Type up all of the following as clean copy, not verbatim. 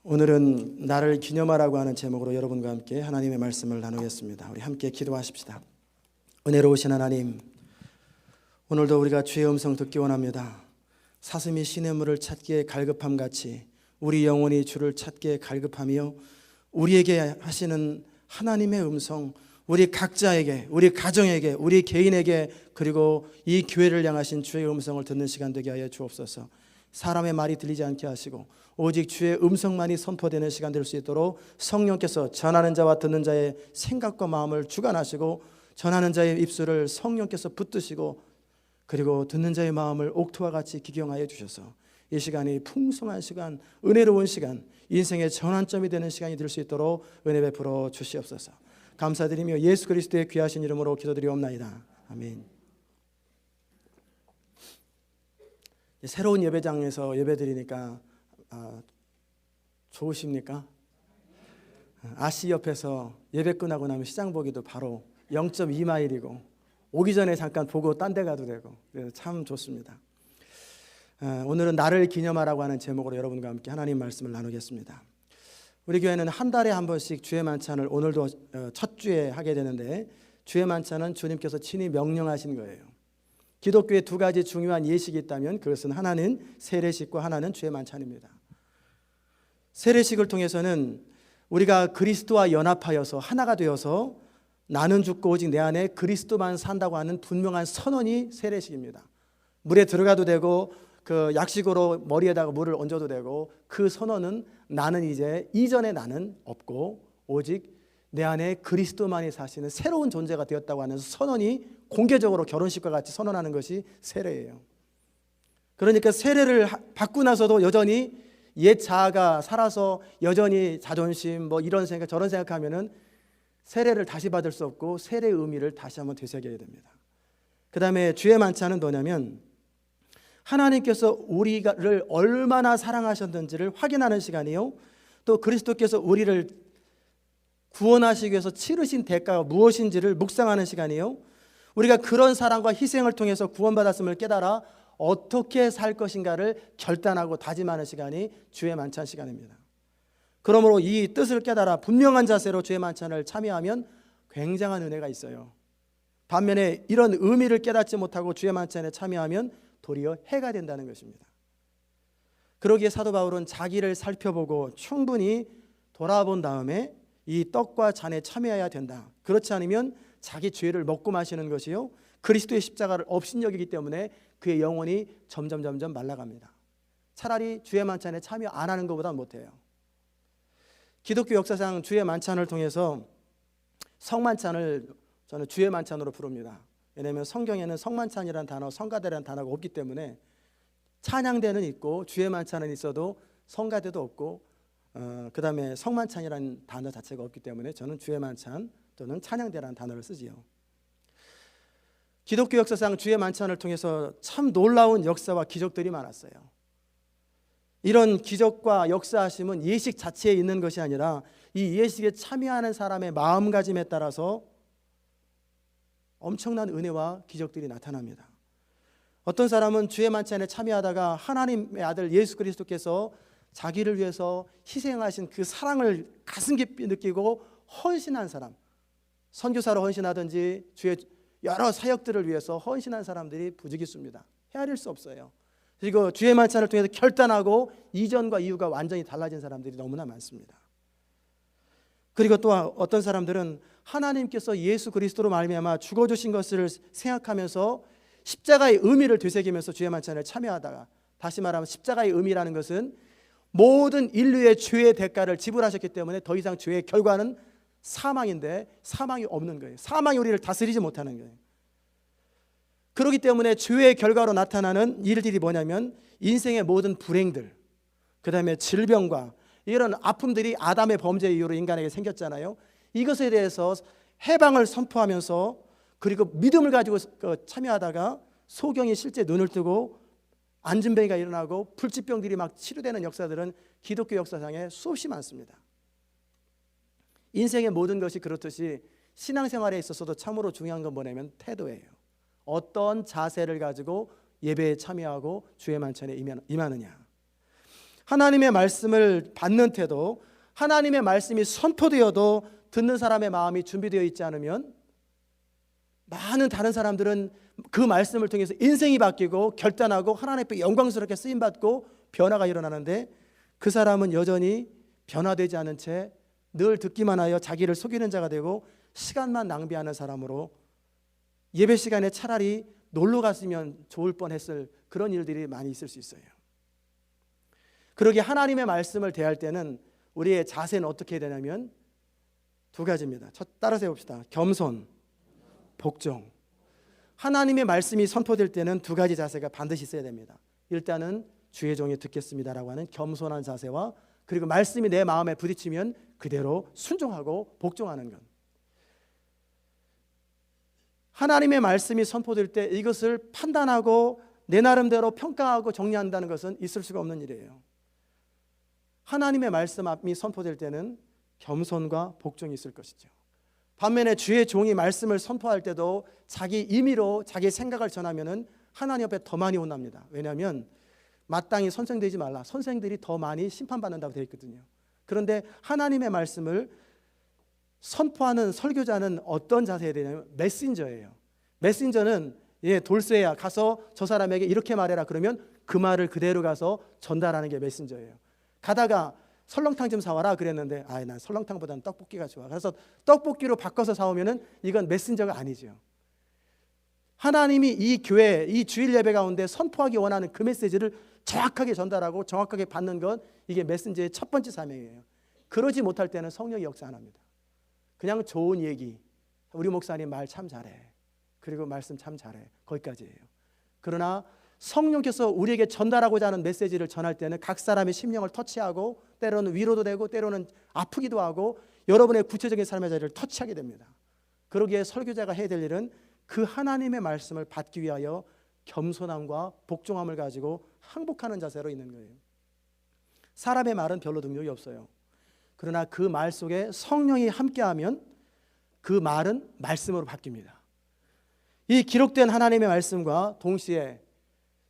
오늘은 나를 기념하라고 하는 제목으로 여러분과 함께 하나님의 말씀을 나누겠습니다. 우리 함께 기도하십시다. 은혜로우신 하나님, 오늘도 우리가 주의 음성 듣기 원합니다. 사슴이 시냇물을 찾기에 갈급함 같이 우리 영혼이 주를 찾기에 갈급하며 우리에게 하시는 하나님의 음성, 우리 각자에게, 우리 가정에게, 우리 개인에게, 그리고 이 교회를 향하신 주의 음성을 듣는 시간 되게 하여 주옵소서. 사람의 말이 들리지 않게 하시고 오직 주의 음성만이 선포되는 시간 될 수 있도록 성령께서 전하는 자와 듣는 자의 생각과 마음을 주관하시고 전하는 자의 입술을 성령께서 붙드시고 그리고 듣는 자의 마음을 옥토와 같이 기경하여 주셔서 이 시간이 풍성한 시간, 은혜로운 시간, 인생의 전환점이 되는 시간이 될 수 있도록 은혜 베풀어 주시옵소서. 감사드리며 예수 그리스도의 귀하신 이름으로 기도드리옵나이다. 아멘. 새로운 예배장에서 예배드리니까 좋으십니까? 아씨 옆에서 예배 끝나고 나면 시장 보기도 바로 0.2마일이고 오기 전에 잠깐 보고 딴 데 가도 되고 참 좋습니다. 오늘은 나를 기념하라고 하는 제목으로 여러분과 함께 하나님 말씀을 나누겠습니다. 우리 교회는 한 달에 한 번씩 주의 만찬을 오늘도 첫 주에 하게 되는데 주의 만찬은 주님께서 친히 명령하신 거예요. 기독교에 두 가지 중요한 예식이 있다면 그것은 하나는 세례식과 하나는 주의 만찬입니다. 세례식을 통해서는 우리가 그리스도와 연합하여서 하나가 되어서 나는 죽고 오직 내 안에 그리스도만 산다고 하는 분명한 선언이 세례식입니다. 물에 들어가도 되고 그 약식으로 머리에다가 물을 얹어도 되고 그 선언은 나는 이제 이전의 나는 없고 오직 내 안에 그리스도만이 사시는 새로운 존재가 되었다고 하는 선언이 공개적으로 결혼식과 같이 선언하는 것이 세례예요. 그러니까 세례를 받고 나서도 여전히 옛 자아가 살아서 여전히 자존심 뭐 이런 생각 저런 생각하면은 세례를 다시 받을 수 없고 세례의 의미를 다시 한번 되새겨야 됩니다. 그 다음에 주의 만찬은 뭐냐면 하나님께서 우리를 얼마나 사랑하셨는지를 확인하는 시간이요, 또 그리스도께서 우리를 구원하시기 위해서 치르신 대가가 무엇인지를 묵상하는 시간이요, 우리가 그런 사랑과 희생을 통해서 구원받았음을 깨달아 어떻게 살 것인가를 결단하고 다짐하는 시간이 주의 만찬 시간입니다. 그러므로 이 뜻을 깨달아 분명한 자세로 주의 만찬을 참여하면 굉장한 은혜가 있어요. 반면에 이런 의미를 깨닫지 못하고 주의 만찬에 참여하면 도리어 해가 된다는 것입니다. 그러기에 사도 바울은 자기를 살펴보고 충분히 돌아본 다음에 이 떡과 잔에 참여해야 된다. 그렇지 않으면 자기 죄를 먹고 마시는 것이요, 그리스도의 십자가를 업신여기기 때문에 그의 영혼이 점점 말라갑니다. 차라리 주의 만찬에 참여 안 하는 것보다 못해요. 기독교 역사상 주의 만찬을 통해서 성만찬을 저는 주의 만찬으로 부릅니다. 왜냐하면 성경에는 성만찬이라는 단어, 성가대라는 단어가 없기 때문에 찬양대는 있고 주의 만찬은 있어도 성가대도 없고 그 다음에 성만찬이라는 단어 자체가 없기 때문에 저는 주의 만찬 또는 찬양대라는 단어를 쓰지요. 기독교 역사상 주의 만찬을 통해서 참 놀라운 역사와 기적들이 많았어요. 이런 기적과 역사하심은 예식 자체에 있는 것이 아니라 이 예식에 참여하는 사람의 마음가짐에 따라서 엄청난 은혜와 기적들이 나타납니다. 어떤 사람은 주의 만찬에 참여하다가 하나님의 아들 예수 그리스도께서 자기를 위해서 희생하신 그 사랑을 가슴 깊이 느끼고 헌신한 사람, 선교사로 헌신하든지 주의 여러 사역들을 위해서 헌신한 사람들이 부지기수입니다. 헤아릴 수 없어요. 그리고 주의 만찬을 통해서 결단하고 이전과 이후가 완전히 달라진 사람들이 너무나 많습니다. 그리고 또 어떤 사람들은 하나님께서 예수 그리스도로 말미암아 죽어주신 것을 생각하면서 십자가의 의미를 되새기면서 주의 만찬에 참여하다가, 다시 말하면 십자가의 의미라는 것은 모든 인류의 죄의 대가를 지불하셨기 때문에 더 이상 죄의 결과는 사망인데 사망이 없는 거예요. 사망이 우리를 다스리지 못하는 거예요. 그렇기 때문에 죄의 결과로 나타나는 일들이 뭐냐면 인생의 모든 불행들, 그 다음에 질병과 이런 아픔들이 아담의 범죄 이후로 인간에게 생겼잖아요. 이것에 대해서 해방을 선포하면서 그리고 믿음을 가지고 참여하다가 소경이 실제 눈을 뜨고 안진뱅이가 일어나고 불치병들이 막 치료되는 역사들은 기독교 역사상에 수없이 많습니다. 인생의 모든 것이 그렇듯이 신앙생활에 있어서도 참으로 중요한 건 뭐냐면 태도예요. 어떤 자세를 가지고 예배에 참여하고 주의 만찬에 임하느냐. 하나님의 말씀을 받는 태도, 하나님의 말씀이 선포되어도 듣는 사람의 마음이 준비되어 있지 않으면 많은 다른 사람들은 그 말씀을 통해서 인생이 바뀌고 결단하고 하나님 앞에 영광스럽게 쓰임받고 변화가 일어나는데, 그 사람은 여전히 변화되지 않은 채 늘 듣기만 하여 자기를 속이는 자가 되고 시간만 낭비하는 사람으로, 예배 시간에 차라리 놀러 갔으면 좋을 뻔했을 그런 일들이 많이 있을 수 있어요. 그러기에 하나님의 말씀을 대할 때는 우리의 자세는 어떻게 해야 되냐면 두 가지입니다. 따라서 해봅시다. 겸손, 복종. 하나님의 말씀이 선포될 때는 두 가지 자세가 반드시 있어야 됩니다. 일단은 주의 종이 듣겠습니다라고 하는 겸손한 자세와, 그리고 말씀이 내 마음에 부딪히면 그대로 순종하고 복종하는 것. 하나님의 말씀이 선포될 때 이것을 판단하고 내 나름대로 평가하고 정리한다는 것은 있을 수가 없는 일이에요. 하나님의 말씀이 선포될 때는 겸손과 복종이 있을 것이죠. 반면에 주의 종이 말씀을 선포할 때도 자기 임의로 자기 생각을 전하면은 하나님 앞에 더 많이 혼납니다. 왜냐하면 마땅히 선생되지 말라, 선생들이 더 많이 심판받는다고 되어 있거든요. 그런데 하나님의 말씀을 선포하는 설교자는 어떤 자세에 되냐면 메신저예요. 메신저는 돌쇠야 가서 저 사람에게 이렇게 말해라 그러면 그 말을 그대로 가서 전달하는 게 메신저예요. 가다가 설렁탕 좀 사와라 그랬는데 난 설렁탕보다는 떡볶이가 좋아. 그래서 떡볶이로 바꿔서 사오면은 이건 메신저가 아니죠. 하나님이 이 교회, 이 주일 예배 가운데 선포하기 원하는 그 메시지를 정확하게 전달하고 정확하게 받는 것, 이게 메신저의 첫 번째 사명이에요. 그러지 못할 때는 성령이 역사 안 합니다. 그냥 좋은 얘기, 우리 목사님 말 참 잘해, 그리고 말씀 참 잘해, 거기까지예요. 그러나 성령께서 우리에게 전달하고자 하는 메시지를 전할 때는 각 사람의 심령을 터치하고 때로는 위로도 되고 때로는 아프기도 하고 여러분의 구체적인 삶의 자리를 터치하게 됩니다. 그러기에 설교자가 해야 될 일은 그 하나님의 말씀을 받기 위하여 겸손함과 복종함을 가지고 항복하는 자세로 있는 거예요. 사람의 말은 별로 능력이 없어요. 그러나 그 말 속에 성령이 함께하면 그 말은 말씀으로 바뀝니다. 이 기록된 하나님의 말씀과 동시에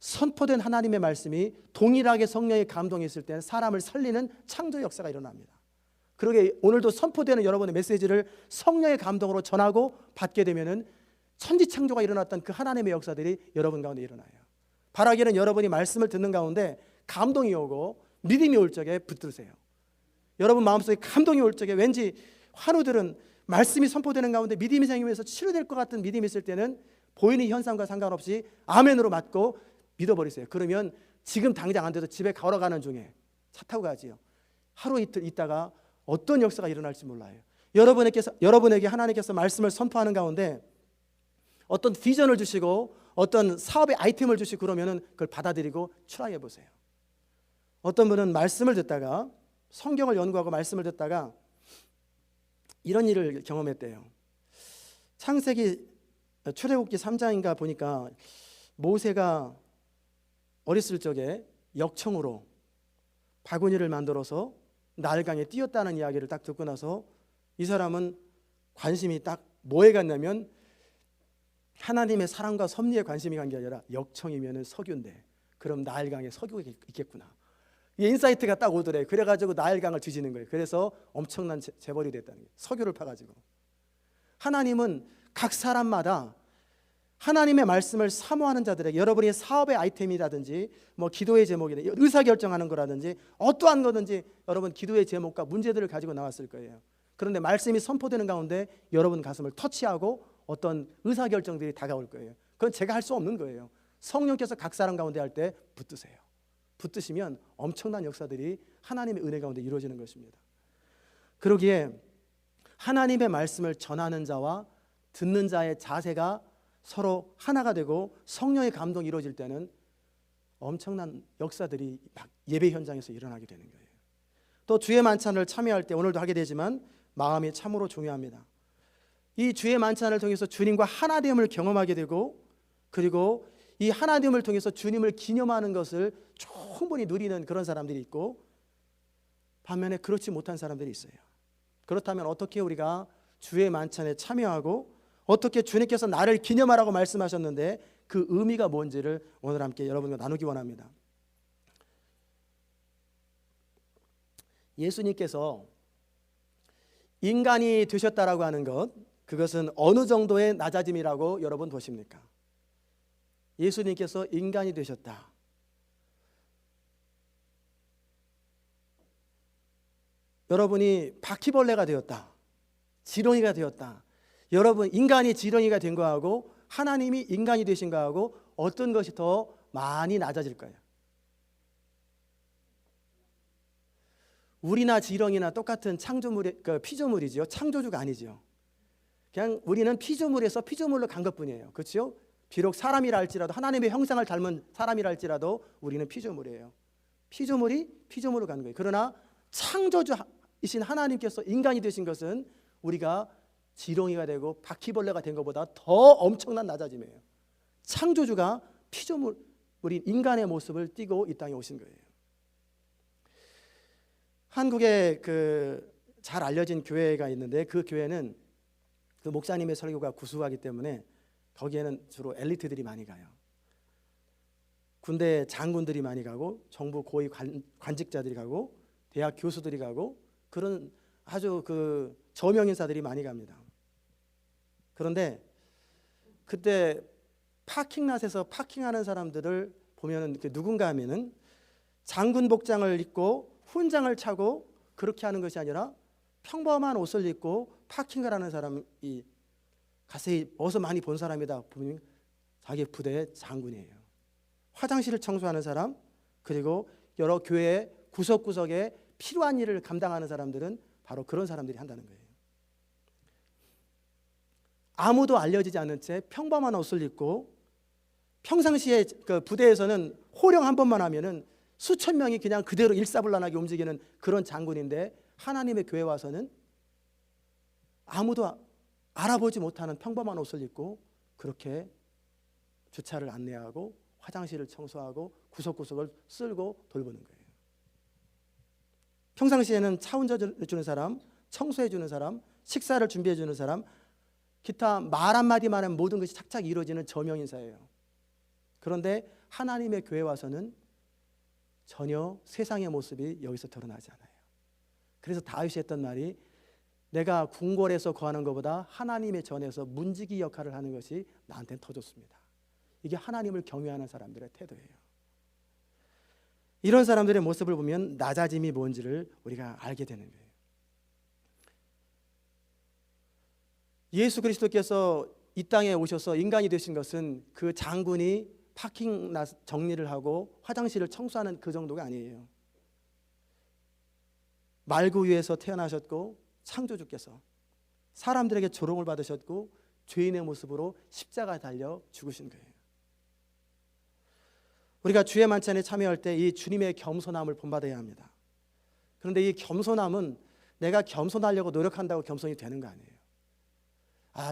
선포된 하나님의 말씀이 동일하게 성령의 감동이 있을 때는 사람을 살리는 창조 역사가 일어납니다. 그러게 오늘도 선포되는 여러분의 메시지를 성령의 감동으로 전하고 받게 되면은 천지창조가 일어났던 그 하나님의 역사들이 여러분 가운데 일어나요. 바라기는 여러분이 말씀을 듣는 가운데 감동이 오고 믿음이 올 적에 붙드세요. 여러분 마음속에 감동이 올 적에 왠지 환우들은 말씀이 선포되는 가운데 믿음이 생기면서 치료될 것 같은 믿음이 있을 때는 보이는 현상과 상관없이 아멘으로 맞고 믿어버리세요. 그러면 지금 당장 안 돼도 집에 걸어가는 중에 차 타고 가지요. 하루 이틀 있다가 어떤 역사가 일어날지 몰라요. 여러분에게 하나님께서 말씀을 선포하는 가운데 어떤 비전을 주시고 어떤 사업의 아이템을 주시고 그러면은 그걸 받아들이고 트라이해 보세요. 어떤 분은 말씀을 듣다가 성경을 연구하고 말씀을 듣다가 이런 일을 경험했대요. 창세기 출애굽기 3장인가 보니까 모세가 어렸을 적에 역청으로 바구니를 만들어서 나일강에 띄었다는 이야기를 딱 듣고 나서 이 사람은 관심이 딱 뭐에 갔냐면 하나님의 사랑과 섭리에 관심이 간 게 아니라 역청이면 석유인데 그럼 나일강에 석유가 있겠구나. 이 인사이트가 딱 오더래. 그래가지고 나일강을 뒤지는 거예요. 그래서 엄청난 재벌이 됐다는 거예요. 석유를 파가지고. 하나님은 각 사람마다 하나님의 말씀을 사모하는 자들에게 여러분이 사업의 아이템이라든지 뭐 기도의 제목이나 의사결정하는 거라든지 어떠한 거든지 여러분 기도의 제목과 문제들을 가지고 나왔을 거예요. 그런데 말씀이 선포되는 가운데 여러분 가슴을 터치하고 어떤 의사결정들이 다가올 거예요. 그건 제가 할 수 없는 거예요. 성령께서 각 사람 가운데 할 때 붙드세요. 붙드시면 엄청난 역사들이 하나님의 은혜 가운데 이루어지는 것입니다. 그러기에 하나님의 말씀을 전하는 자와 듣는 자의 자세가 서로 하나가 되고 성령의 감동이 이루어질 때는 엄청난 역사들이 막 예배 현장에서 일어나게 되는 거예요. 또 주의 만찬을 참여할 때 오늘도 하게 되지만 마음이 참으로 중요합니다. 이 주의 만찬을 통해서 주님과 하나됨을 경험하게 되고 그리고 이 하나됨을 통해서 주님을 기념하는 것을 충분히 누리는 그런 사람들이 있고 반면에 그렇지 못한 사람들이 있어요. 그렇다면 어떻게 우리가 주의 만찬에 참여하고 어떻게 주님께서 나를 기념하라고 말씀하셨는데 그 의미가 뭔지를 오늘 함께 여러분과 나누기 원합니다. 예수님께서 인간이 되셨다라고 하는 것, 그것은 어느 정도의 낮아짐이라고 여러분 보십니까? 예수님께서 인간이 되셨다. 여러분이 바퀴벌레가 되었다, 지렁이가 되었다. 여러분, 인간이 지렁이가 된 거하고 하나님이 인간이 되신 거하고 어떤 것이 더 많이 낮아질까요? 우리나 지렁이나 똑같은 창조물의 피조물이죠. 창조주가 아니죠. 그냥 우리는 피조물에서 피조물로 간 것뿐이에요. 그렇죠? 비록 사람이라 할지라도, 하나님의 형상을 닮은 사람이라 할지라도 우리는 피조물이에요. 피조물이 피조물로 가는 거예요. 그러나 창조주이신 하나님께서 인간이 되신 것은 우리가 지렁이가 되고 바퀴벌레가 된 것보다 더 엄청난 낮아짐이에요. 창조주가 피조물, 우리 인간의 모습을 띠고 이 땅에 오신 거예요. 한국에 잘 알려진 교회가 있는데, 그 교회는 그 목사님의 설교가 구수하기 때문에 거기에는 주로 엘리트들이 많이 가요. 군대 장군들이 많이 가고, 정부 고위 관직자들이 가고, 대학 교수들이 가고, 그런 아주 저명인사들이 많이 갑니다. 그런데 그때 파킹랏에서 파킹하는 사람들을 보면은 누군가 하면은 장군 복장을 입고 훈장을 차고 그렇게 하는 것이 아니라 평범한 옷을 입고 파킹을 하는 사람이 가세히 어서 많이 본 사람이다 보면 자기 부대의 장군이에요. 화장실을 청소하는 사람, 그리고 여러 교회 구석구석에 필요한 일을 감당하는 사람들은 바로 그런 사람들이 한다는 거예요. 아무도 알려지지 않은 채 평범한 옷을 입고, 평상시에 그 부대에서는 호령 한 번만 하면은 수천 명이 그냥 그대로 일사불란하게 움직이는 그런 장군인데, 하나님의 교회 와서는 아무도 알아보지 못하는 평범한 옷을 입고 그렇게 주차를 안내하고 화장실을 청소하고 구석구석을 쓸고 돌보는 거예요. 평상시에는 차 운전해주는 사람, 청소해주는 사람, 식사를 준비해주는 사람, 기타 말 한마디만 하면 모든 것이 착착 이루어지는 저명인사예요. 그런데 하나님의 교회 와서는 전혀 세상의 모습이 여기서 드러나지 않아요. 그래서 다윗이 했던 말이, 내가 궁궐에서 거하는 것보다 하나님의 전에서 문지기 역할을 하는 것이 나한테는 더 좋습니다. 이게 하나님을 경외하는 사람들의 태도예요. 이런 사람들의 모습을 보면 낮아짐이 뭔지를 우리가 알게 되는 거예요. 예수 그리스도께서 이 땅에 오셔서 인간이 되신 것은 그 장군이 파킹 정리를 하고 화장실을 청소하는 그 정도가 아니에요. 말구 위에서 태어나셨고, 창조주께서 사람들에게 조롱을 받으셨고, 죄인의 모습으로 십자가에 달려 죽으신 거예요. 우리가 주의 만찬에 참여할 때 이 주님의 겸손함을 본받아야 합니다. 그런데 이 겸손함은 내가 겸손하려고 노력한다고 겸손이 되는 거 아니에요.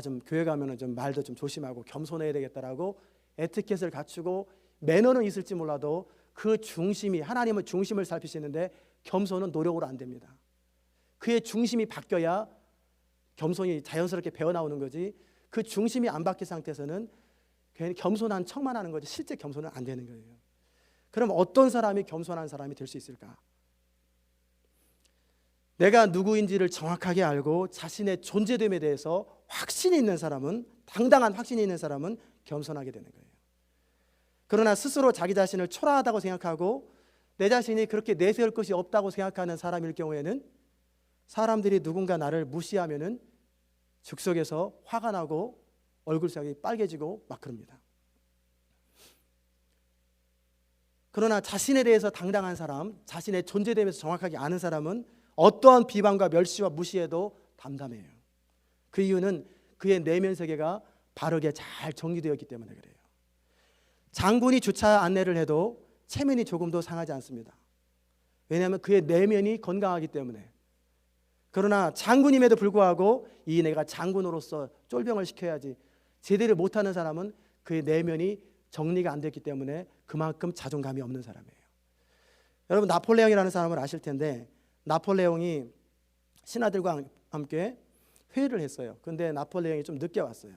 좀 교회 가면은 좀 말도 좀 조심하고 겸손해야 되겠다라고 에티켓을 갖추고 매너는 있을지 몰라도 그 중심이, 하나님의 중심을 살피시는데 겸손은 노력으로 안 됩니다. 그의 중심이 바뀌어야 겸손이 자연스럽게 배어나오는 거지, 그 중심이 안 바뀐 상태에서는 괜히 겸손한 척만 하는 거지 실제 겸손은 안 되는 거예요. 그럼 어떤 사람이 겸손한 사람이 될 수 있을까? 내가 누구인지를 정확하게 알고 자신의 존재됨에 대해서 확신이 있는 사람은, 당당한 확신이 있는 사람은 겸손하게 되는 거예요. 그러나 스스로 자기 자신을 초라하다고 생각하고 내 자신이 그렇게 내세울 것이 없다고 생각하는 사람일 경우에는, 사람들이 누군가 나를 무시하면은 즉석에서 화가 나고 얼굴색이 빨개지고 막 그럽니다. 그러나 자신에 대해서 당당한 사람, 자신의 존재됨에 대해서 정확하게 아는 사람은 어떠한 비방과 멸시와 무시에도 담담해요. 그 이유는 그의 내면 세계가 바르게 잘 정리되었기 때문에 그래요. 장군이 주차 안내를 해도 체면이 조금도 상하지 않습니다. 왜냐하면 그의 내면이 건강하기 때문에. 그러나 장군임에도 불구하고 이 내가 장군으로서 쫄병을 시켜야지 제대로 못하는 사람은 그의 내면이 정리가 안 됐기 때문에 그만큼 자존감이 없는 사람이에요. 여러분, 나폴레옹이라는 사람을 아실 텐데, 나폴레옹이 신하들과 함께 회의를 했어요. 그런데 나폴레옹이 좀 늦게 왔어요.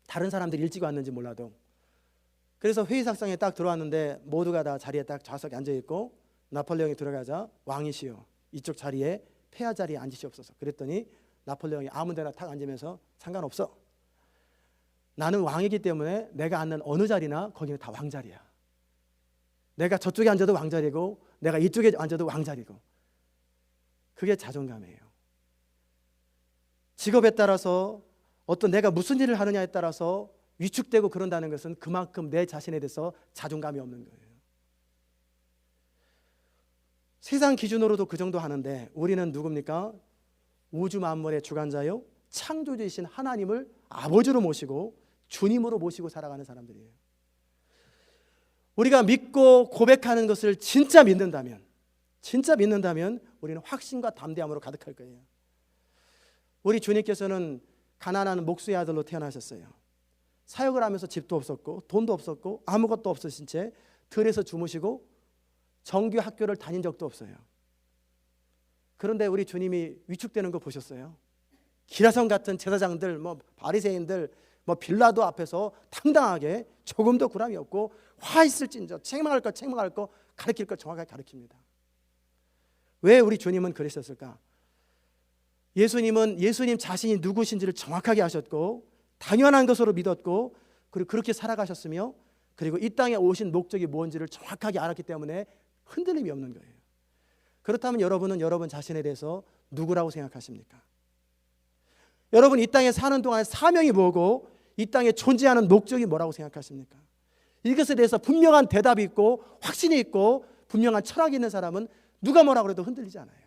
다른 사람들이 일찍 왔는지 몰라도. 그래서 회의석상에 딱 들어왔는데 모두가 다 자리에 딱 좌석에 앉아있고, 나폴레옹이 들어가자 왕이시여 이쪽 자리에 폐하 자리에 앉으시옵소서. 그랬더니 나폴레옹이 아무 데나 탁 앉으면서 상관없어. 나는 왕이기 때문에 내가 앉는 어느 자리나 거기는 다 왕자리야. 내가 저쪽에 앉아도 왕자리고 내가 이쪽에 앉아도 왕자리고. 그게 자존감이에요. 직업에 따라서 어떤 내가 무슨 일을 하느냐에 따라서 위축되고 그런다는 것은 그만큼 내 자신에 대해서 자존감이 없는 거예요. 세상 기준으로도 그 정도 하는데 우리는 누굽니까? 우주 만물의 주관자요 창조주이신 하나님을 아버지로 모시고 주님으로 모시고 살아가는 사람들이에요. 우리가 믿고 고백하는 것을 진짜 믿는다면 우리는 확신과 담대함으로 가득할 거예요. 우리 주님께서는 가난한 목수의 아들로 태어나셨어요. 사역을 하면서 집도 없었고 돈도 없었고 아무것도 없으신 채 들에서 주무시고 정규 학교를 다닌 적도 없어요. 그런데 우리 주님이 위축되는 거 보셨어요? 기라성 같은 제사장들, 바리새인들, 빌라도 앞에서 당당하게 조금도 구람이 없고 화 있을진저 책망할 거 가르칠 거 정확하게 가르칩니다. 왜 우리 주님은 그러셨을까? 예수님 자신이 누구신지를 정확하게 아셨고 당연한 것으로 믿었고 그리고 그렇게 살아가셨으며 그리고 이 땅에 오신 목적이 뭔지를 정확하게 알았기 때문에 흔들림이 없는 거예요. 그렇다면 여러분은 여러분 자신에 대해서 누구라고 생각하십니까? 여러분 이 땅에 사는 동안 사명이 뭐고 이 땅에 존재하는 목적이 뭐라고 생각하십니까? 이것에 대해서 분명한 대답이 있고 확신이 있고 분명한 철학이 있는 사람은 누가 뭐라고 해도 흔들리지 않아요.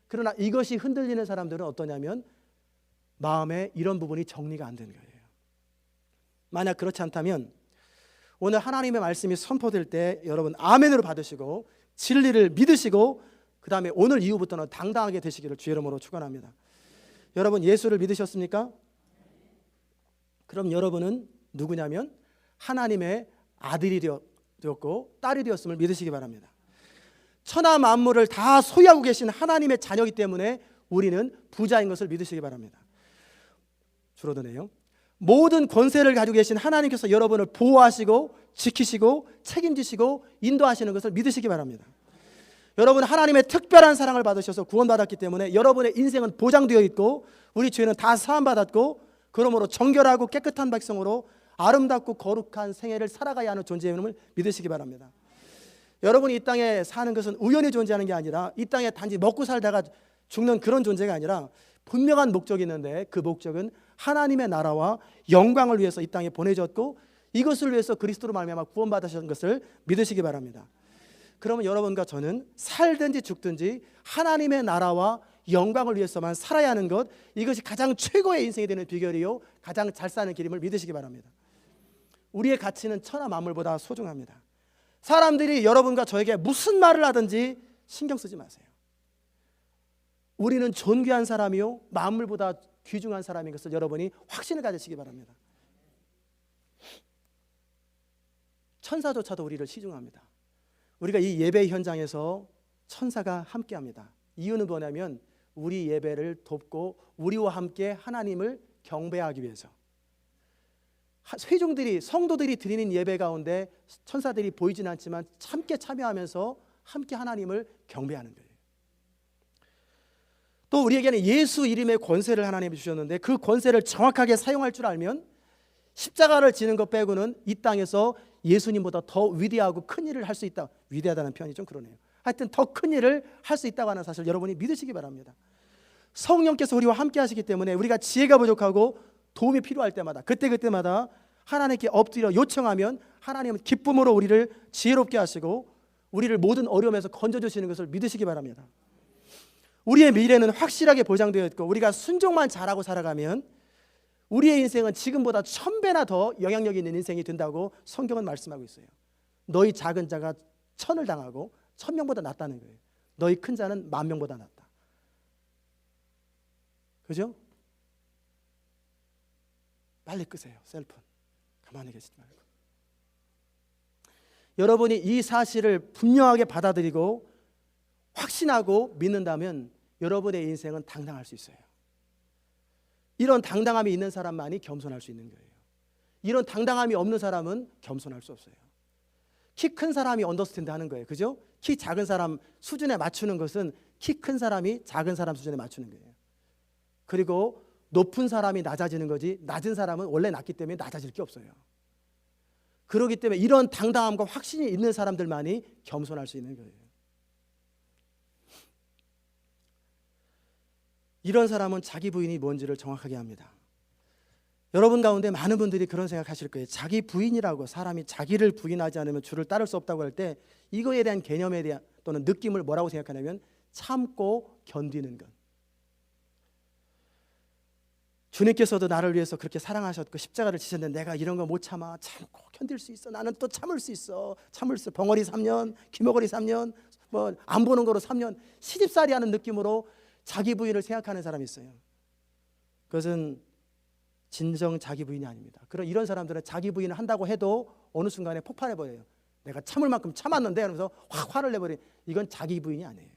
그러나 이것이 흔들리는 사람들은 어떠냐면 마음에 이런 부분이 정리가 안 되는 거예요. 만약 그렇지 않다면 오늘 하나님의 말씀이 선포될 때 여러분 아멘으로 받으시고 진리를 믿으시고 그 다음에 오늘 이후부터는 당당하게 되시기를 주의 이름으로 축원합니다. 여러분 예수를 믿으셨습니까? 그럼 여러분은 누구냐면 하나님의 아들이 되었고 딸이 되었음을 믿으시기 바랍니다. 천하 만물을 다 소유하고 계신 하나님의 자녀이기 때문에 우리는 부자인 것을 믿으시기 바랍니다. 줄어드네요. 모든 권세를 가지고 계신 하나님께서 여러분을 보호하시고 지키시고 책임지시고 인도하시는 것을 믿으시기 바랍니다. 여러분 하나님의 특별한 사랑을 받으셔서 구원받았기 때문에 여러분의 인생은 보장되어 있고 우리 죄는 다 사함받았고 그러므로 정결하고 깨끗한 백성으로 아름답고 거룩한 생애를 살아가야 하는 존재임을 믿으시기 바랍니다. 여러분이 이 땅에 사는 것은 우연히 존재하는 게 아니라 이 땅에 단지 먹고 살다가 죽는 그런 존재가 아니라 분명한 목적이 있는데 그 목적은 하나님의 나라와 영광을 위해서 이 땅에 보내졌고 이것을 위해서 그리스도로 말미암아 구원받으신 것을 믿으시기 바랍니다. 그러면 여러분과 저는 살든지 죽든지 하나님의 나라와 영광을 위해서만 살아야 하는 것, 이것이 가장 최고의 인생이 되는 비결이요 가장 잘 사는 길임을 믿으시기 바랍니다. 우리의 가치는 천하 만물보다 소중합니다. 사람들이 여러분과 저에게 무슨 말을 하든지 신경 쓰지 마세요. 우리는 존귀한 사람이요 만물보다 귀중한 사람인 것을 여러분이 확신을 가지시기 바랍니다. 천사조차도 우리를 시중합니다. 우리가 이 예배 현장에서 천사가 함께합니다. 이유는 뭐냐면 우리 예배를 돕고 우리와 함께 하나님을 경배하기 위해서. 회중들이 성도들이 드리는 예배 가운데 천사들이 보이진 않지만 함께 참여하면서 함께 하나님을 경배하는 거예요. 또 우리에게는 예수 이름의 권세를 하나님이 주셨는데 그 권세를 정확하게 사용할 줄 알면 십자가를 지는 것 빼고는 이 땅에서 예수님보다 더 위대하고 큰 일을 할 수 있다. 위대하다는 표현이 좀 그러네요. 하여튼 더 큰 일을 할 수 있다고 하는 사실 여러분이 믿으시기 바랍니다. 성령께서 우리와 함께 하시기 때문에 우리가 지혜가 부족하고 도움이 필요할 때마다 그때마다 하나님께 엎드려 요청하면 하나님은 기쁨으로 우리를 지혜롭게 하시고 우리를 모든 어려움에서 건져주시는 것을 믿으시기 바랍니다. 우리의 미래는 확실하게 보장되어 있고 우리가 순종만 잘하고 살아가면 우리의 인생은 지금보다 1000배나 더 영향력 있는 인생이 된다고 성경은 말씀하고 있어요. 너희 작은 자가 1000을 당하고 1000명보다 낫다는 거예요. 너희 큰 자는 10,000명보다 낫다. 그죠? 빨리 끄세요. 셀폰. 가만히 계시지 말고. 여러분이 이 사실을 분명하게 받아들이고 확신하고 믿는다면 여러분의 인생은 당당할 수 있어요. 이런 당당함이 있는 사람만이 겸손할 수 있는 거예요. 이런 당당함이 없는 사람은 겸손할 수 없어요. 키 큰 사람이 언더스탠드 하는 거예요. 그죠? 키 작은 사람 수준에 맞추는 것은 키 큰 사람이 작은 사람 수준에 맞추는 거예요. 그리고 높은 사람이 낮아지는 거지 낮은 사람은 원래 낮기 때문에 낮아질 게 없어요. 그렇기 때문에 이런 당당함과 확신이 있는 사람들만이 겸손할 수 있는 거예요. 이런 사람은 자기 부인이 뭔지를 정확하게 압니다. 여러분 가운데 많은 분들이 그런 생각하실 거예요. 자기 부인이라고, 사람이 자기를 부인하지 않으면 주를 따를 수 없다고 할 때 이거에 대한 개념에 대한 또는 느낌을 뭐라고 생각하냐면 참고 견디는 것. 주님께서도 나를 위해서 그렇게 사랑하셨고 십자가를 지셨는데 내가 이런 거 못 참아. 참고 견딜 수 있어. 나는 또 참을 수 있어. 참을 수. 벙어리 3년, 귀머거리 3년, 뭐 안 보는 거로 3년, 시집살이 하는 느낌으로 자기 부인을 생각하는 사람이 있어요. 그것은 진정 자기 부인이 아닙니다. 그런 이런 사람들은 자기 부인을 한다고 해도 어느 순간에 폭발해 버려요. 내가 참을 만큼 참았는데 하면서 확 화를 내버린. 이건 자기 부인이 아니에요.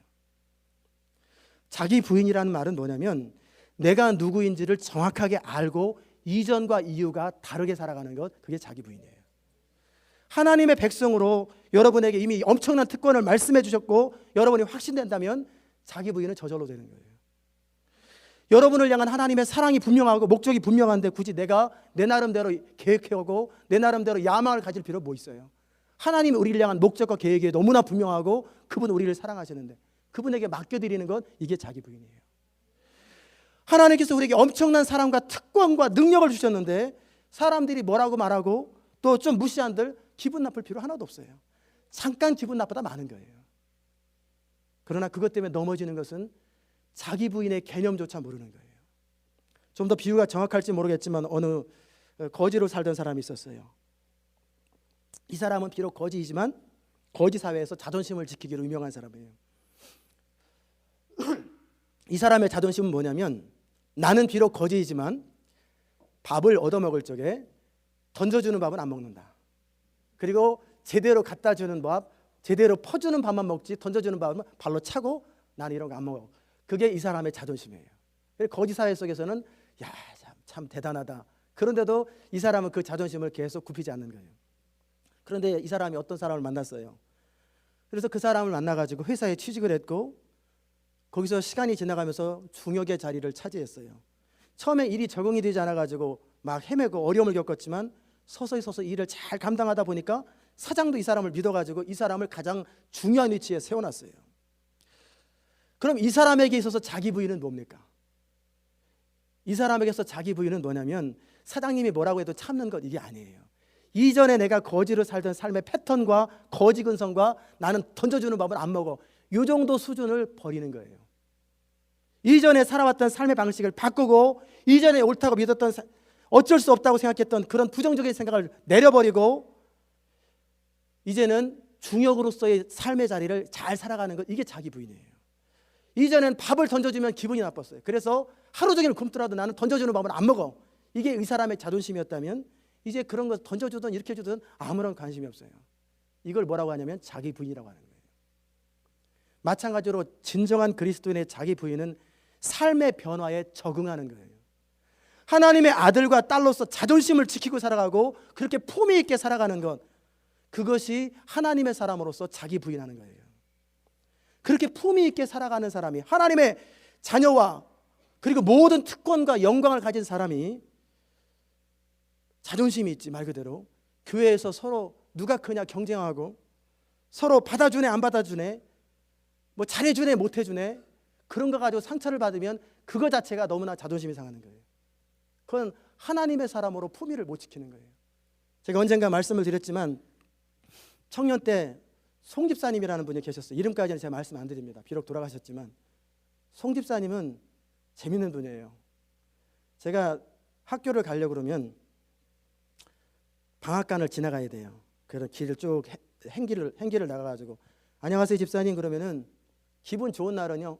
자기 부인이라는 말은 뭐냐면 내가 누구인지를 정확하게 알고 이전과 이후가 다르게 살아가는 것, 그게 자기 부인이에요. 하나님의 백성으로 여러분에게 이미 엄청난 특권을 말씀해 주셨고 여러분이 확신된다면 자기 부인은 저절로 되는 거예요. 여러분을 향한 하나님의 사랑이 분명하고 목적이 분명한데 굳이 내가 내 나름대로 계획해오고 내 나름대로 야망을 가질 필요 뭐 있어요? 하나님이 우리를 향한 목적과 계획이 너무나 분명하고 그분 우리를 사랑하시는데 그분에게 맡겨드리는 건 이게 자기 부인이에요. 하나님께서 우리에게 엄청난 사랑과 특권과 능력을 주셨는데 사람들이 뭐라고 말하고 또 좀 무시한들 기분 나쁠 필요 하나도 없어요. 잠깐 기분 나쁘다 마는 거예요. 그러나 그것 때문에 넘어지는 것은 자기 부인의 개념조차 모르는 거예요. 좀 더 비유가 정확할지 모르겠지만 어느 거지로 살던 사람이 있었어요. 이 사람은 비록 거지이지만 거지 사회에서 자존심을 지키기로 유명한 사람이에요. 이 사람의 자존심은 뭐냐면 나는 비록 거지이지만 밥을 얻어먹을 적에 던져주는 밥은 안 먹는다. 그리고 제대로 갖다 주는 밥, 제대로 퍼주는 밥만 먹지 던져주는 밥은 발로 차고 나는 이런 거 안 먹어. 그게 이 사람의 자존심이에요. 거지 사회 속에서는 야, 참 대단하다. 그런데도 이 사람은 그 자존심을 계속 굽히지 않는 거예요. 그런데 이 사람이 어떤 사람을 만났어요. 그래서 그 사람을 만나가지고 회사에 취직을 했고 거기서 시간이 지나가면서 중역의 자리를 차지했어요. 처음에 일이 적응이 되지 않아가지고 막 헤매고 어려움을 겪었지만 서서히 일을 잘 감당하다 보니까 사장도 이 사람을 믿어가지고 이 사람을 가장 중요한 위치에 세워놨어요. 그럼 이 사람에게 있어서 자기 부인은 뭡니까? 이 사람에게서 자기 부인은 뭐냐면 사장님이 뭐라고 해도 참는 것, 이게 아니에요. 이전에 내가 거지로 살던 삶의 패턴과 거지 근성과 나는 던져주는 밥을 안 먹어, 이 정도 수준을 버리는 거예요. 이전에 살아왔던 삶의 방식을 바꾸고 이전에 옳다고 믿었던 어쩔 수 없다고 생각했던 그런 부정적인 생각을 내려버리고 이제는 중역으로서의 삶의 자리를 잘 살아가는 것, 이게 자기 부인이에요. 이전엔 밥을 던져주면 기분이 나빴어요. 그래서 하루 종일 굶더라도 나는 던져주는 밥을 안 먹어. 이게 이 사람의 자존심이었다면 이제 그런 거 던져주든 이렇게 주든 아무런 관심이 없어요. 이걸 뭐라고 하냐면 자기 부인이라고 하는 거예요. 마찬가지로 진정한 그리스도인의 자기 부인은 삶의 변화에 적응하는 거예요. 하나님의 아들과 딸로서 자존심을 지키고 살아가고 그렇게 품위 있게 살아가는 것, 그것이 하나님의 사람으로서 자기 부인하는 거예요. 그렇게 품위 있게 살아가는 사람이, 하나님의 자녀와 그리고 모든 특권과 영광을 가진 사람이 자존심이 있지, 말 그대로 교회에서 서로 누가 크냐 경쟁하고 서로 받아주네 안 받아주네, 뭐 잘해주네 못해주네, 그런 거 가지고 상처를 받으면 그거 자체가 너무나 자존심이 상하는 거예요. 그건 하나님의 사람으로 품위를 못 지키는 거예요. 제가 언젠가 말씀을 드렸지만 청년 때 송 집사님이라는 분이 계셨어요. 이름까지는 제가 말씀 안 드립니다. 비록 돌아가셨지만 송 집사님은 재밌는 분이에요. 제가 학교를 가려고 그러면 방앗간을 지나가야 돼요. 그래서 길을 쭉 행길을 나가가지고 안녕하세요 집사님 그러면은 기분 좋은 날은요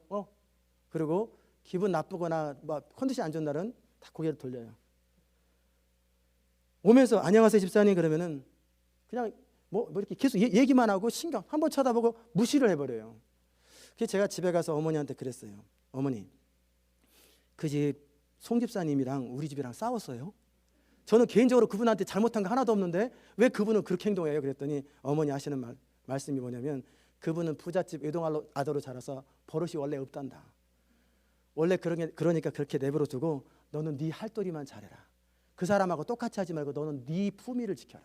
그리고 기분 나쁘거나 뭐 컨디션 안 좋은 날은 다 고개를 돌려요. 오면서 안녕하세요 집사님 그러면은 그냥 뭐 이렇게 계속 얘기만 하고 신경 한번 쳐다보고 무시를 해버려요. 그래서 제가 집에 가서 어머니한테 그랬어요. 어머니, 그 집 송 집사님이랑 우리 집이랑 싸웠어요? 저는 개인적으로 그분한테 잘못한 거 하나도 없는데 왜 그분은 그렇게 행동해요? 그랬더니 어머니 하시는 말씀이 뭐냐면, 그분은 부잣집 외동 아들로 자라서 버릇이 원래 없단다. 원래 그러니까 그렇게 내버려 두고 너는 네 할도리만 잘해라. 그 사람하고 똑같이 하지 말고 너는 네 품위를 지켜라.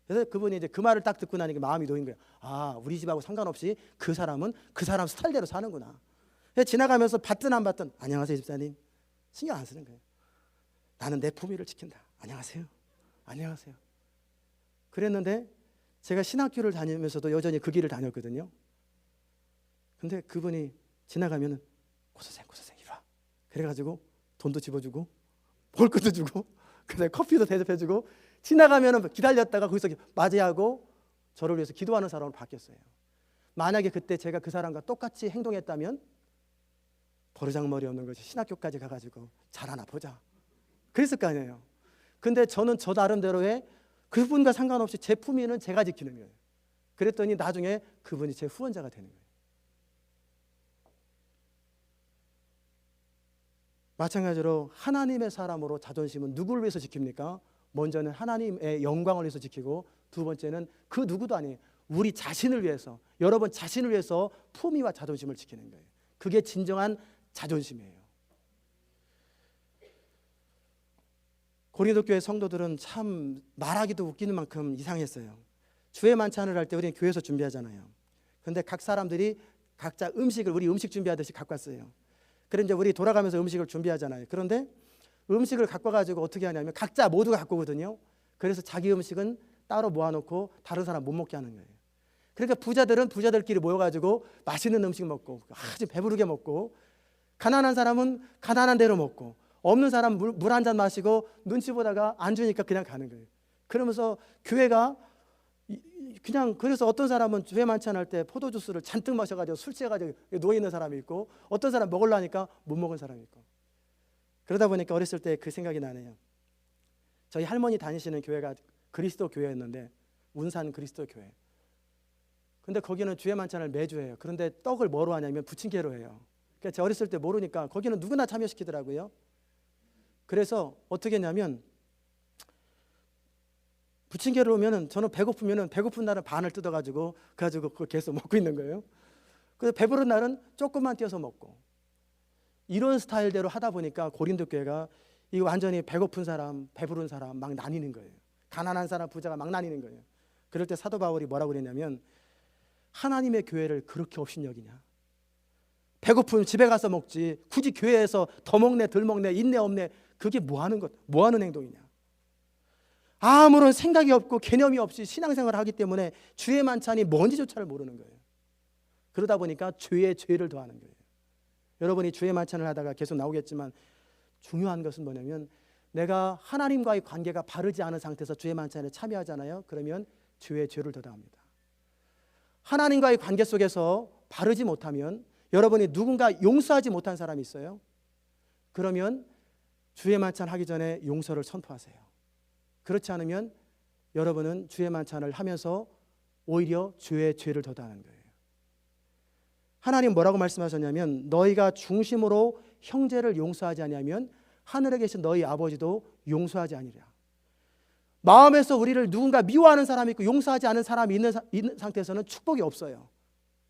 그래서 그분이 이제 그 말을 딱 듣고 나니까 마음이 놓인 거예요. 아, 우리 집하고 상관없이 그 사람은 그 사람 스타일대로 사는구나. 지나가면서 받든 안 받든 안녕하세요 집사님 신경 안 쓰는 거예요. 나는 내 품위를 지킨다. 안녕하세요. 안녕하세요. 그랬는데 제가 신학교를 다니면서도 여전히 그 길을 다녔거든요. 근데 그분이 지나가면은 고선생 이리 와. 그래가지고 돈도 집어주고 먹을 것도 주고 그다음에 커피도 대접해주고 지나가면은 기다렸다가 거기서 맞이하고 저를 위해서 기도하는 사람으로 바뀌었어요. 만약에 그때 제가 그 사람과 똑같이 행동했다면 버르장머리 없는 것이 신학교까지 가가지고 잘하나 보자 그랬을 거 아니에요. 근데 저는 저 나름대로의 그분과 상관없이 제 품위는 제가 지키는 거예요. 그랬더니 나중에 그분이 제 후원자가 되는 거예요. 마찬가지로 하나님의 사람으로 자존심은 누구를 위해서 지킵니까? 먼저는 하나님의 영광을 위해서 지키고, 두 번째는 그 누구도 아니에요. 우리 자신을 위해서, 여러분 자신을 위해서 품위와 자존심을 지키는 거예요. 그게 진정한 자존심이에요. 고린도 교회 성도들은 참 말하기도 웃기는 만큼 이상했어요. 주의 만찬을 할 때 우리는 교회에서 준비하잖아요. 그런데 각 사람들이 각자 음식을 우리 음식 준비하듯이 갖고 왔어요. 그런데 이제 우리 돌아가면서 음식을 준비하잖아요. 그런데 음식을 갖고 가지고 어떻게 하냐면 각자 모두가 갖고 오거든요. 그래서 자기 음식은 따로 모아놓고 다른 사람 못 먹게 하는 거예요. 그러니까 부자들은 부자들끼리 모여가지고 맛있는 음식 먹고 아주 배부르게 먹고, 가난한 사람은 가난한 대로 먹고, 없는 사람 물 한 잔 마시고 눈치 보다가 안 주니까 그냥 가는 거예요. 그러면서 교회가 그냥, 그래서 어떤 사람은 주회 만찬 할 때 포도주스를 잔뜩 마셔가지고 술 취해가지고 누워있는 사람이 있고, 어떤 사람 먹으려니까 못 먹은 사람이 있고. 그러다 보니까 어렸을 때 그 생각이 나네요. 저희 할머니 다니시는 교회가 그리스도 교회였는데, 운산 그리스도 교회. 근데 거기는 주회 만찬을 매주 해요. 그런데 떡을 뭐로 하냐면 부침개로 해요. 그러니까 제가 어렸을 때 모르니까 거기는 누구나 참여시키더라고요. 그래서 어떻게 했냐면 부침개를 오면은 저는 배고프면은 배고픈 날은 반을 뜯어가지고 그걸 계속 먹고 있는 거예요. 그래서 배부른 날은 조금만 띄어서 먹고, 이런 스타일대로 하다 보니까 고린도 교회가 이거 완전히 배고픈 사람, 배부른 사람 막 나뉘는 거예요. 가난한 사람, 부자가 막 나뉘는 거예요. 그럴 때 사도 바울이 뭐라고 그랬냐면, 하나님의 교회를 그렇게 업신여기냐? 배고프면 집에 가서 먹지 굳이 교회에서 더 먹네 덜 먹네 있네 없네, 그게 뭐 하는 행동이냐? 아무런 생각이 없고 개념이 없이 신앙생활을 하기 때문에 주의 만찬이 뭔지조차를 모르는 거예요. 그러다 보니까 죄에 죄를 더하는 거예요. 여러분이 주의 만찬을 하다가 계속 나오겠지만, 중요한 것은 뭐냐면, 내가 하나님과의 관계가 바르지 않은 상태에서 주의 만찬에 참여하잖아요. 그러면 죄에 죄를 더합니다. 하나님과의 관계 속에서 바르지 못하면, 여러분이 누군가 용서하지 못한 사람이 있어요. 그러면 주의 만찬 하기 전에 용서를 선포하세요. 그렇지 않으면 여러분은 주의 만찬을 하면서 오히려 죄에 죄를 더하는 거예요. 하나님 뭐라고 말씀하셨냐면, 너희가 중심으로 형제를 용서하지 아니하면 하늘에 계신 너희 아버지도 용서하지 아니리라. 마음에서 우리를 누군가 미워하는 사람이 있고 용서하지 않은 사람이 있는 상태에서는 축복이 없어요.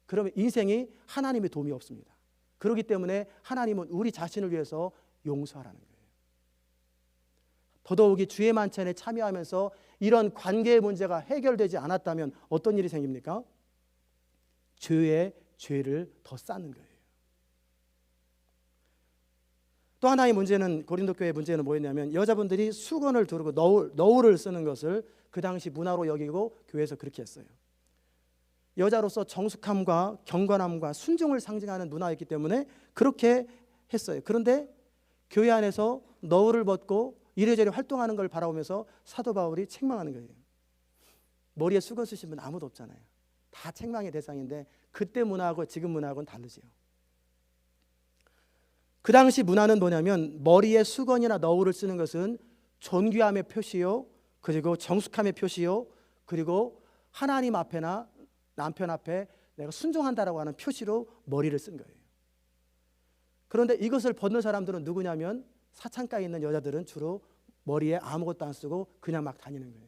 그러면 인생이 하나님의 도움이 없습니다. 그렇기 때문에 하나님은 우리 자신을 위해서 용서하라는 거예요. 더더욱이 주의 만찬에 참여하면서 이런 관계의 문제가 해결되지 않았다면 어떤 일이 생깁니까? 죄에 죄를 더 쌓는 거예요. 또 하나의 문제는, 고린도 교회의 문제는 뭐였냐면, 여자분들이 수건을 두르고 너울을 쓰는 것을 그 당시 문화로 여기고 교회에서 그렇게 했어요. 여자로서 정숙함과 경건함과 순종을 상징하는 문화였기 때문에 그렇게 했어요. 그런데 교회 안에서 너울을 벗고 이래저래 활동하는 걸 바라보면서 사도 바울이 책망하는 거예요. 머리에 수건 쓰신 분 아무도 없잖아요. 다 책망의 대상인데 그때 문화하고 지금 문화하고는 다르지요. 그 당시 문화는 뭐냐면, 머리에 수건이나 너울을 쓰는 것은 존귀함의 표시요, 그리고 정숙함의 표시요, 그리고 하나님 앞에나 남편 앞에 내가 순종한다라고 하는 표시로 머리를 쓴 거예요. 그런데 이것을 벗는 사람들은 누구냐면, 사창가에 있는 여자들은 주로 머리에 아무것도 안 쓰고 그냥 막 다니는 거예요.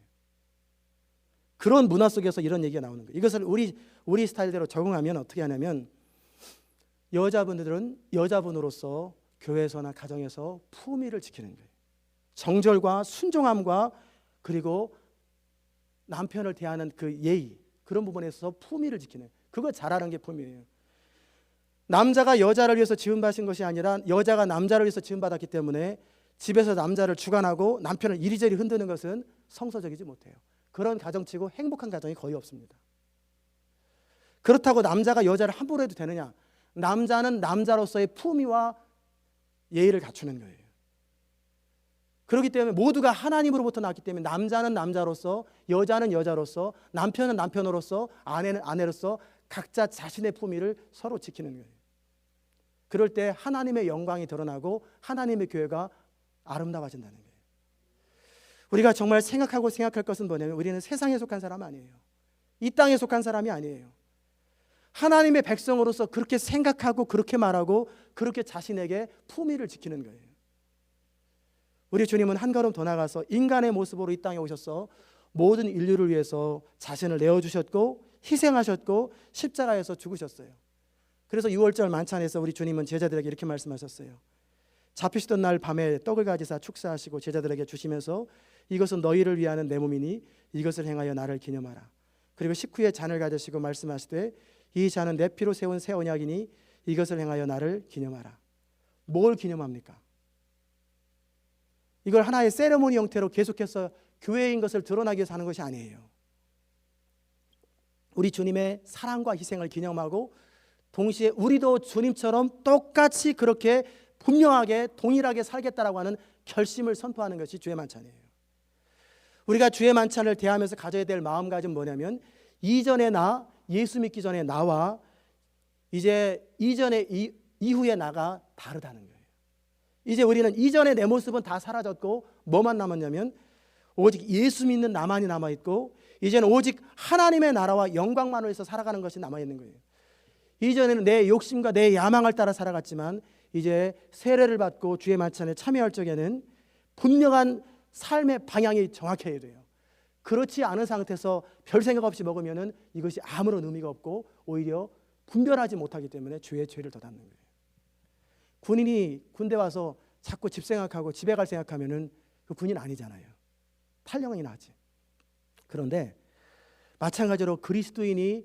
그런 문화 속에서 이런 얘기가 나오는 거예요. 이것을 우리 스타일대로 적응하면 어떻게 하냐면 여자분들은 여자분으로서 교회에서나 가정에서 품위를 지키는 거예요. 정절과 순종함과 그리고 남편을 대하는 그 예의, 그런 부분에 있어서 품위를 지키는, 그거 잘하는 게 품위예요. 남자가 여자를 위해서 지음받은 것이 아니라 여자가 남자를 위해서 지음받았기 때문에 집에서 남자를 주관하고 남편을 이리저리 흔드는 것은 성서적이지 못해요. 그런 가정치고 행복한 가정이 거의 없습니다. 그렇다고 남자가 여자를 함부로 해도 되느냐? 남자는 남자로서의 품위와 예의를 갖추는 거예요. 그렇기 때문에 모두가 하나님으로부터 나왔기 때문에 남자는 남자로서, 여자는 여자로서, 남편은 남편으로서, 아내는 아내로서 각자 자신의 품위를 서로 지키는 거예요. 그럴 때 하나님의 영광이 드러나고 하나님의 교회가 아름다워진다는 거예요. 우리가 정말 생각할 것은 뭐냐면 우리는 세상에 속한 사람 아니에요. 이 땅에 속한 사람이 아니에요. 하나님의 백성으로서 그렇게 생각하고 그렇게 말하고 그렇게 자신에게 품위를 지키는 거예요. 우리 주님은 한 걸음 더 나가서 인간의 모습으로 이 땅에 오셔서 모든 인류를 위해서 자신을 내어주셨고 희생하셨고 십자가에서 죽으셨어요. 그래서 6월절 만찬에서 우리 주님은 제자들에게 이렇게 말씀하셨어요. 잡히시던 날 밤에 떡을 가지사 축사하시고 제자들에게 주시면서 이것은 너희를 위하는 내 몸이니 이것을 행하여 나를 기념하라. 그리고 식후에 잔을 가지시고 말씀하시되 이 잔은 내 피로 세운 새 언약이니 이것을 행하여 나를 기념하라. 뭘 기념합니까? 이걸 하나의 세레모니 형태로 계속해서 교회인 것을 드러나기 위해서 하는 것이 아니에요. 우리 주님의 사랑과 희생을 기념하고 동시에 우리도 주님처럼 똑같이 그렇게 분명하게 동일하게 살겠다라고 하는 결심을 선포하는 것이 주의 만찬이에요. 우리가 주의 만찬을 대하면서 가져야 될 마음가짐은 뭐냐면 이전의 나, 예수 믿기 전에 나와 이제 이후의 나가 다르다는 거예요. 이제 우리는 이전의 내 모습은 다 사라졌고 뭐만 남았냐면 오직 예수 믿는 나만이 남아있고 이제는 오직 하나님의 나라와 영광만을 위해서 살아가는 것이 남아있는 거예요. 이전에는 내 욕심과 내 야망을 따라 살아갔지만 이제 세례를 받고 주의 만찬에 참여할 적에는 분명한 삶의 방향이 정확해야 돼요. 그렇지 않은 상태에서 별 생각 없이 먹으면 이것이 아무런 의미가 없고 오히려 분별하지 못하기 때문에 주의 죄를 더 닫는 거예요. 군인이 군대 와서 자꾸 집 생각하고 집에 갈 생각하면 그 군인 아니잖아요. 탈영이 나지. 그런데 마찬가지로 그리스도인이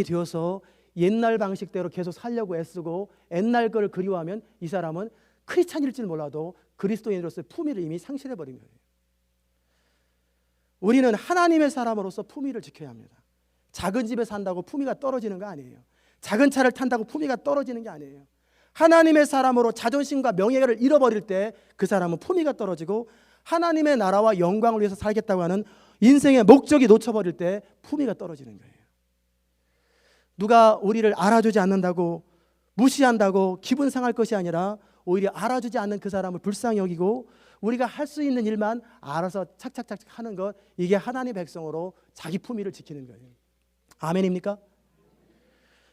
되어서 옛날 방식대로 계속 살려고 애쓰고 옛날 걸 그리워하면 이 사람은 크리스찬일지는 몰라도 그리스도인으로서의 품위를 이미 상실해버린 거예요. 우리는 하나님의 사람으로서 품위를 지켜야 합니다. 작은 집에 산다고 품위가 떨어지는 거 아니에요. 작은 차를 탄다고 품위가 떨어지는 게 아니에요. 하나님의 사람으로 자존심과 명예를 잃어버릴 때 그 사람은 품위가 떨어지고 하나님의 나라와 영광을 위해서 살겠다고 하는 인생의 목적이 놓쳐버릴 때 품위가 떨어지는 거예요. 누가 우리를 알아주지 않는다고 무시한다고 기분 상할 것이 아니라 오히려 알아주지 않는 그 사람을 불쌍히 여기고 우리가 할 수 있는 일만 알아서 착착착 하는 것, 이게 하나님의 백성으로 자기 품위를 지키는 거예요. 아멘입니까?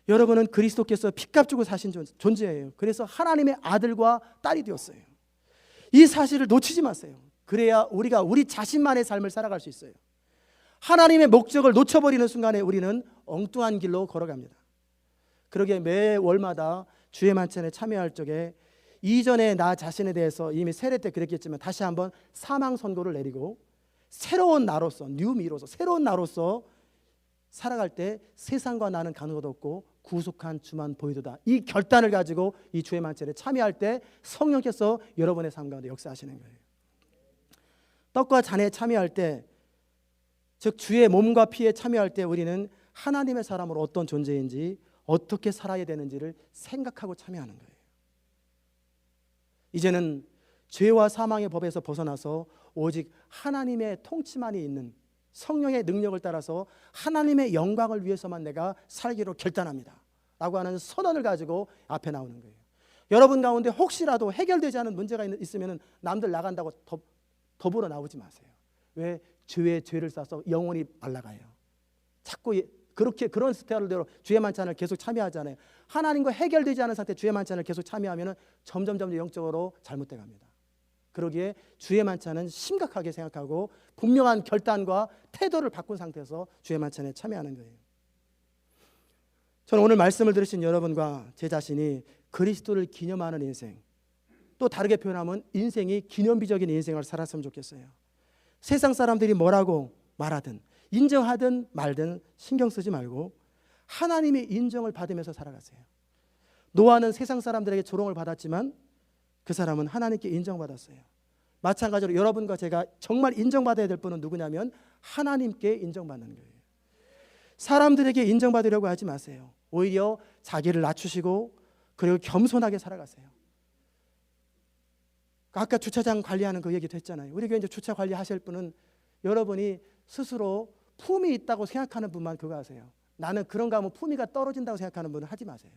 여러분은 그리스도께서 핏값 주고 사신 존재예요. 그래서 하나님의 아들과 딸이 되었어요. 이 사실을 놓치지 마세요. 그래야 우리가 우리 자신만의 삶을 살아갈 수 있어요. 하나님의 목적을 놓쳐버리는 순간에 우리는 엉뚱한 길로 걸어갑니다. 그러기에 매 월마다 주의 만찬에 참여할 적에 이전에 나 자신에 대해서 이미 세례 때 그랬겠지만 다시 한번 사망 선고를 내리고 새로운 나로서 뉴미로서 새로운 나로서 살아갈 때 세상과 나는 가는 것 없고 구속한 주만 보이도다. 이 결단을 가지고 이 주의 만찬에 참여할 때 성령께서 여러분의 삶 가운데 역사하시는 거예요. 떡과 잔에 참여할 때, 즉 주의 몸과 피에 참여할 때 우리는 하나님의 사람으로 어떤 존재인지 어떻게 살아야 되는지를 생각하고 참여하는 거예요. 이제는 죄와 사망의 법에서 벗어나서 오직 하나님의 통치만이 있는 성령의 능력을 따라서 하나님의 영광을 위해서만 내가 살기로 결단합니다 라고 하는 선언을 가지고 앞에 나오는 거예요. 여러분 가운데 혹시라도 해결되지 않은 문제가 있으면 남들 나간다고 더불어 나오지 마세요. 왜? 죄를 싸서 영혼이 말라가요. 자꾸 그런 스타일대로 주의 만찬을 계속 참여하잖아요. 하나님과 해결되지 않은 상태 주의 만찬을 계속 참여하면 점점 영적으로 잘못돼 갑니다. 그러기에 주의 만찬은 심각하게 생각하고 분명한 결단과 태도를 바꾼 상태에서 주의 만찬에 참여하는 거예요. 저는 오늘 말씀을 들으신 여러분과 제 자신이 그리스도를 기념하는 인생, 또 다르게 표현하면 인생이 기념비적인 인생을 살았으면 좋겠어요. 세상 사람들이 뭐라고 말하든 인정하든 말든 신경 쓰지 말고 하나님의 인정을 받으면서 살아가세요. 노아는 세상 사람들에게 조롱을 받았지만 그 사람은 하나님께 인정받았어요. 마찬가지로 여러분과 제가 정말 인정받아야 될 분은 누구냐면 하나님께 인정받는 거예요. 사람들에게 인정받으려고 하지 마세요. 오히려 자기를 낮추시고 그리고 겸손하게 살아가세요. 아까 주차장 관리하는 그 얘기도 했잖아요. 우리 교회 이제 주차 관리하실 분은 여러분이 스스로 품이 있다고 생각하는 분만 그거 하세요. 나는 그런가 하면 품위가 떨어진다고 생각하는 분은 하지 마세요.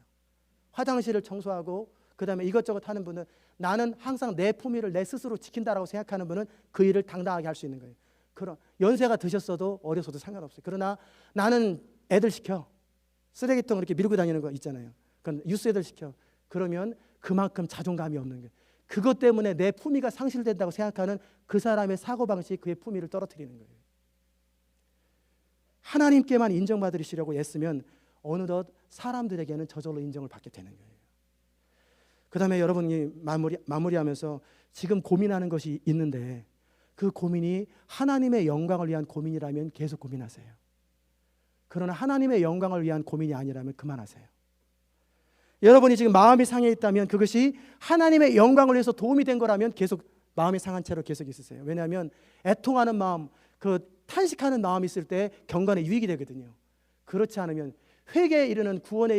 화장실을 청소하고 그 다음에 이것저것 하는 분은 나는 항상 내 품위를 내 스스로 지킨다라고 생각하는 분은 그 일을 당당하게 할 수 있는 거예요. 그런 연세가 드셨어도 어려서도 상관없어요. 그러나 나는 애들 시켜 쓰레기통 이렇게 밀고 다니는 거 있잖아요. 그건 유스 애들 시켜. 그러면 그만큼 자존감이 없는 거예요. 그것 때문에 내 품위가 상실된다고 생각하는 그 사람의 사고방식이 그의 품위를 떨어뜨리는 거예요. 하나님께만 인정받으시려고 애쓰면 어느덧 사람들에게는 저절로 인정을 받게 되는 거예요. 그 다음에 여러분이 마무리하면서 지금 고민하는 것이 있는데 그 고민이 하나님의 영광을 위한 고민이라면 계속 고민하세요. 그러나 하나님의 영광을 위한 고민이 아니라면 그만하세요. 여러분이 지금 마음이 상해 있다면 그것이 하나님의 영광을 위해서 도움이 된 거라면 계속 마음이 상한 채로 계속 있으세요. 왜냐하면 애통하는 마음, 그 탄식하는 마음이 있을 때 경건에 유익이 되거든요. 그렇지 않으면 회개에 이르는 구원에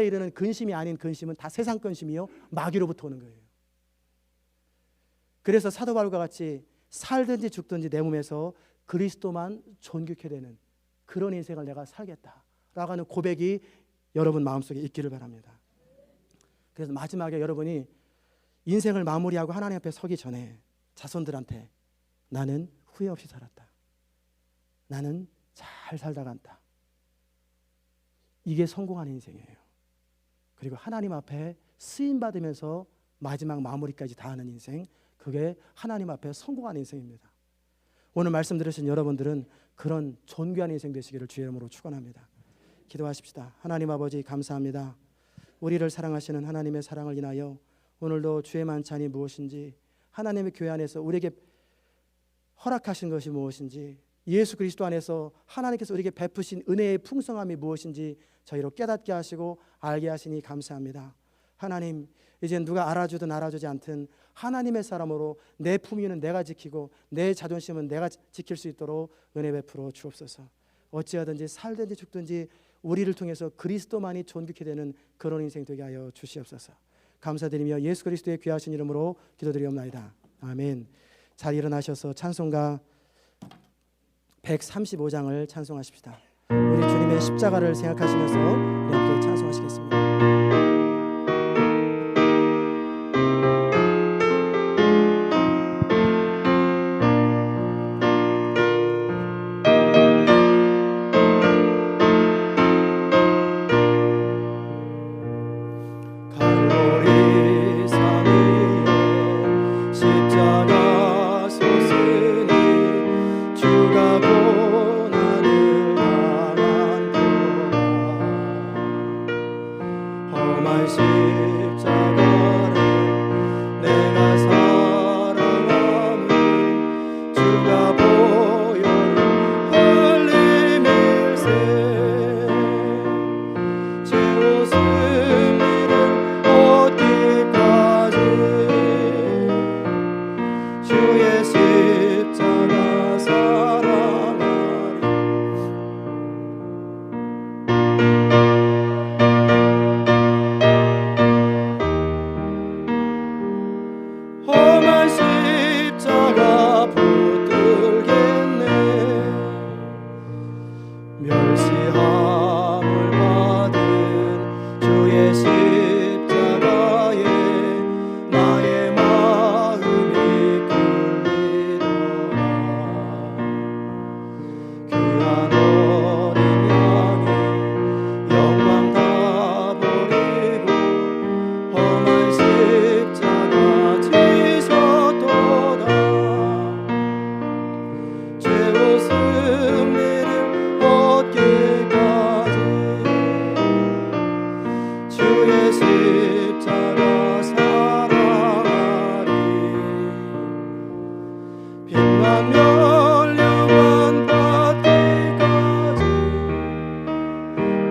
이르는 근심이 아닌 근심은 다 세상 근심이요 마귀로부터 오는 거예요. 그래서 사도 바울과 같이 살든지 죽든지 내 몸에서 그리스도만 존귀케 되는 그런 인생을 내가 살겠다라고 하는 고백이 여러분 마음속에 있기를 바랍니다. 그래서 마지막에 여러분이 인생을 마무리하고 하나님 앞에 서기 전에 자손들한테 나는 후회 없이 살았다. 나는 잘 살다 간다. 이게 성공한 인생이에요. 그리고 하나님 앞에 쓰임받으면서 마지막 마무리까지 다하는 인생, 그게 하나님 앞에 성공한 인생입니다. 오늘 말씀 들으신 여러분들은 그런 존귀한 인생 되시기를 주의 이름으로 축원합니다. 기도하십시다. 하나님 아버지 감사합니다. 우리를 사랑하시는 하나님의 사랑을 인하여 오늘도 주의 만찬이 무엇인지, 하나님의 교회 안에서 우리에게 허락하신 것이 무엇인지, 예수 그리스도 안에서 하나님께서 우리에게 베푸신 은혜의 풍성함이 무엇인지 저희로 깨닫게 하시고 알게 하시니 감사합니다. 하나님, 이제 누가 알아주든 알아주지 않든 하나님의 사람으로 내 품위는 내가 지키고 내 자존심은 내가 지킬 수 있도록 은혜 베풀어 주옵소서. 어찌하든지 살든지 죽든지 우리를 통해서 그리스도만이 존귀케 되는 그런 인생 되게 하여 주시옵소서. 감사드리며 예수 그리스도의 귀하신 이름으로 기도드리옵나이다. 아멘. 잘 일어나셔서 찬송가 135장을 찬송하십시다. 우리 주님의 십자가를 생각하시면서 우리 함께 찬송하시겠습니다.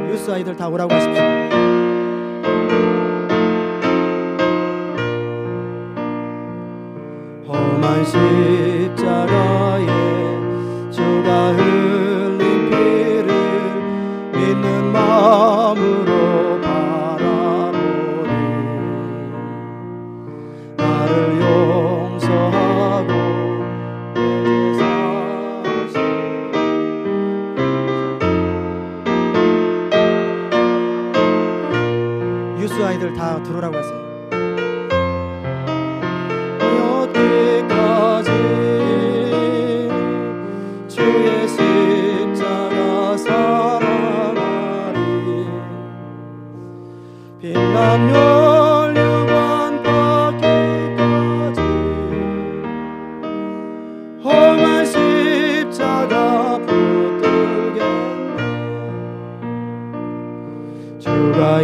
유스 아이들 다 오라고 하십시오. 험한 십자가에 주가 흘린 피를 믿는 마음으로 바라보니 나를 용서하고 내 사실 유스 아이들 다 들어오라고 하세요. 여기까지 주의 십자가 사랑하리 빛나며 멸류관 받기까지 험한 십자가 붙들겠네 주가